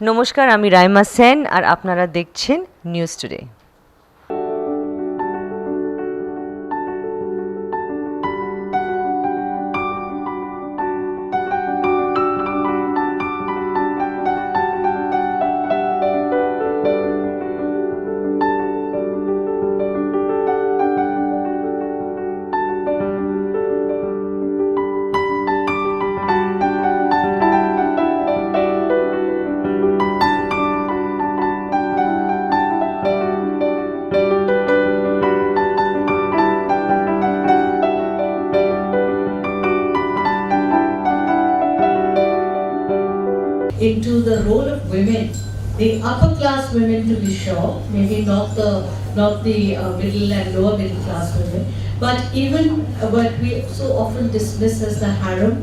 নমস্কার, আমি রাইমা সেন আর আপনারা দেখছেন news today. Into the role of women, the upper class women to be sure, maybe not the middle and lower middle class women, but even what we so often dismiss as the harem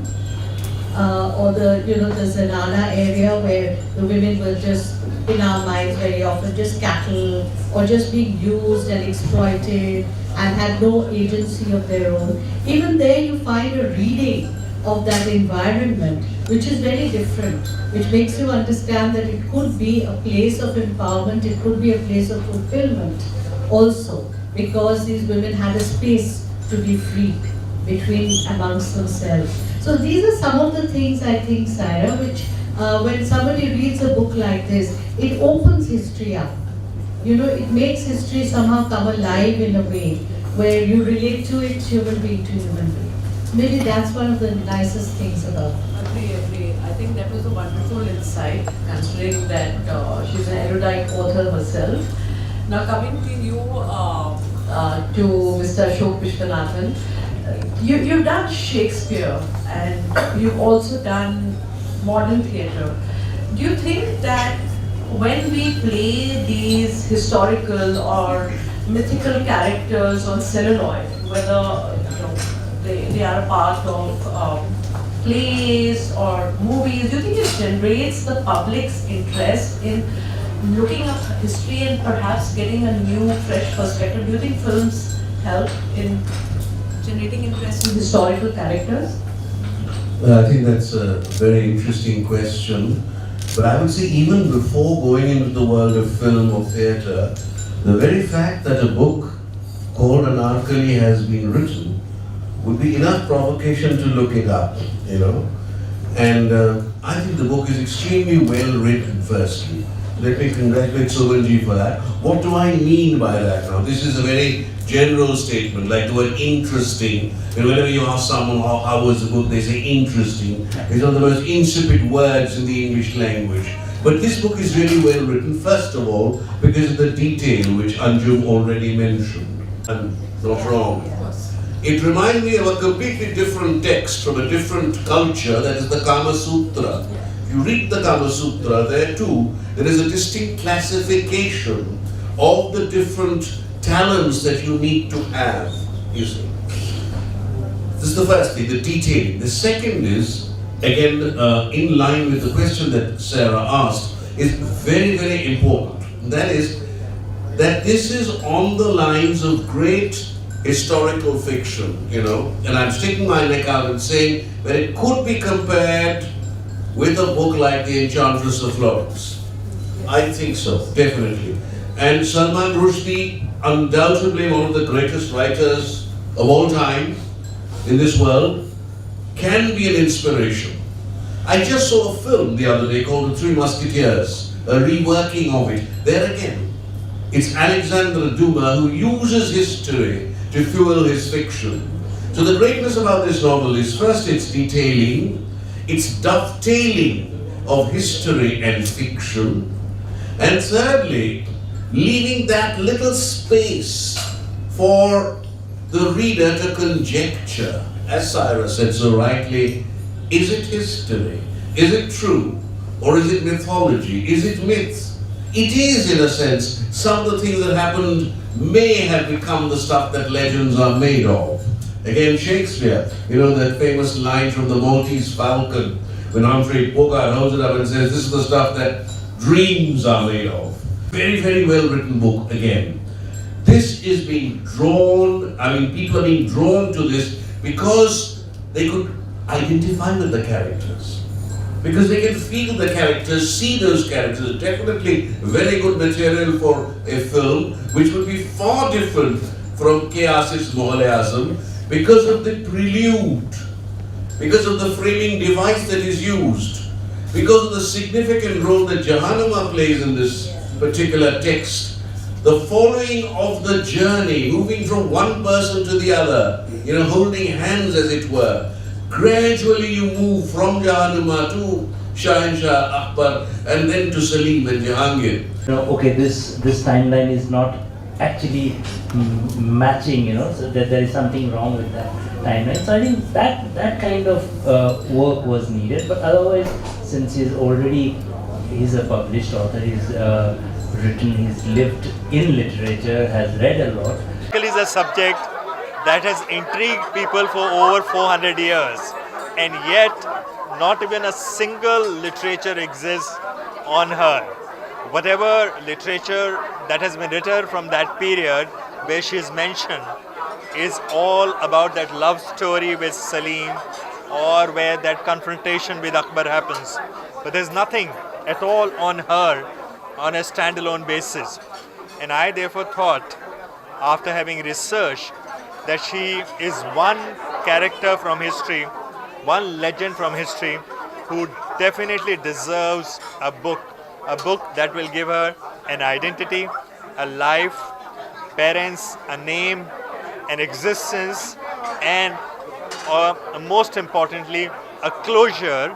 or the the Zanana area, where the women were just, in our minds very often, just cattle or just being used and exploited and had no agency of their own. Even there you find a reading of that environment which is very different, which makes you understand that it could be a place of empowerment, it could be a place of fulfillment also, because these women had a space to be free between amongst themselves. So these are some of the things, I think, Saira, which when somebody reads a book like this, it opens history up. It makes history somehow come alive in a way where you relate to it human being to human being. Maybe that's one of the nicest things about it. Agree. I think that was a wonderful insight, considering that she's an erudite author herself. Now coming to you, to Mr. Ashok Viswanathan, you've done Shakespeare and you've also done modern theatre. Do you think that when we play these historical or mythical characters on celluloid, whether they are a part of plays or movies, do you think it generates the public's interest in looking up history and perhaps getting a new, fresh perspective? Do you think films help in generating interest in historical characters? Well, I think that's a very interesting question. But I would say even before going into the world of film or theatre, the very fact that a book called Anarkali has been written would be enough provocation to look it up, And I think the book is extremely well written, firstly. Let me congratulate Sumantji for that. What do I mean by that now? This is a very general statement, like the word interesting. And whenever you ask someone how was the book, they say interesting. It's one of the most insipid words in the English language. But this book is really well written, first of all, because of the detail which Anjum already mentioned. I'm not wrong. It reminds me of a completely different text from a different culture, that is the Kama Sutra. If you read the Kama Sutra, there too, there is a distinct classification of the different talents that you need to have, you see. This is the first thing, the detailing. The second is, again, in line with the question that Sarah asked, is very, very important. That is, that this is on the lines of great historical fiction, and I'm sticking my neck out and saying that it could be compared with a book like The Enchantress of Florence. I think so, definitely. And Salman Rushdie, undoubtedly one of the greatest writers of all time in this world, can be an inspiration. I just saw a film the other day called The Three Musketeers, a reworking of it. There again, it's Alexandre Dumas who uses history to fuel his fiction. So the greatness about this novel is, first, its detailing, its dovetailing of history and fiction, and thirdly, leaving that little space for the reader to conjecture. As Saira said so rightly, is it history? Is it true? Or is it mythology? Is it myth? It is, in a sense. Some of the things that happened may have become the stuff that legends are made of. Again, Shakespeare, that famous line from the Maltese Falcon, when Humphrey Bogart holds it up and says, this is the stuff that dreams are made of. Very, very well written book again. This is being drawn, people are being drawn to this because they could identify with the characters. because they can feel the characters, see those characters. Definitely very good material for a film, which would be far different from K. Asif's Mohale-Azam because of the prelude, because of the framing device that is used, because of the significant role that Jahanama plays in this particular text. The following of the journey, moving from one person to the other, holding hands as it were. Gradually you move from Jahanama to Shahanshah Akbar and then to Salim and Jahangir. Okay, this timeline is not actually matching, so that there is something wrong with that timeline. So I think that kind of work was needed. But otherwise, since he's a published author, he's written, he's lived in literature, has read a lot. Is a subject that has intrigued people for over 400 years, and yet not even a single literature exists on her. Whatever literature that has been written from that period where she is mentioned is all about that love story with Salim, or where that confrontation with Akbar happens. But there's nothing at all on her on a standalone basis. And I therefore thought, after having researched, that she is one character from history, one legend from history, who definitely deserves a book that will give her an identity, a life, parents, a name, an existence, and most importantly, a closure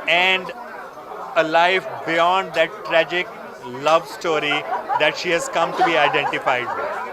and a life beyond that tragic love story that she has come to be identified with.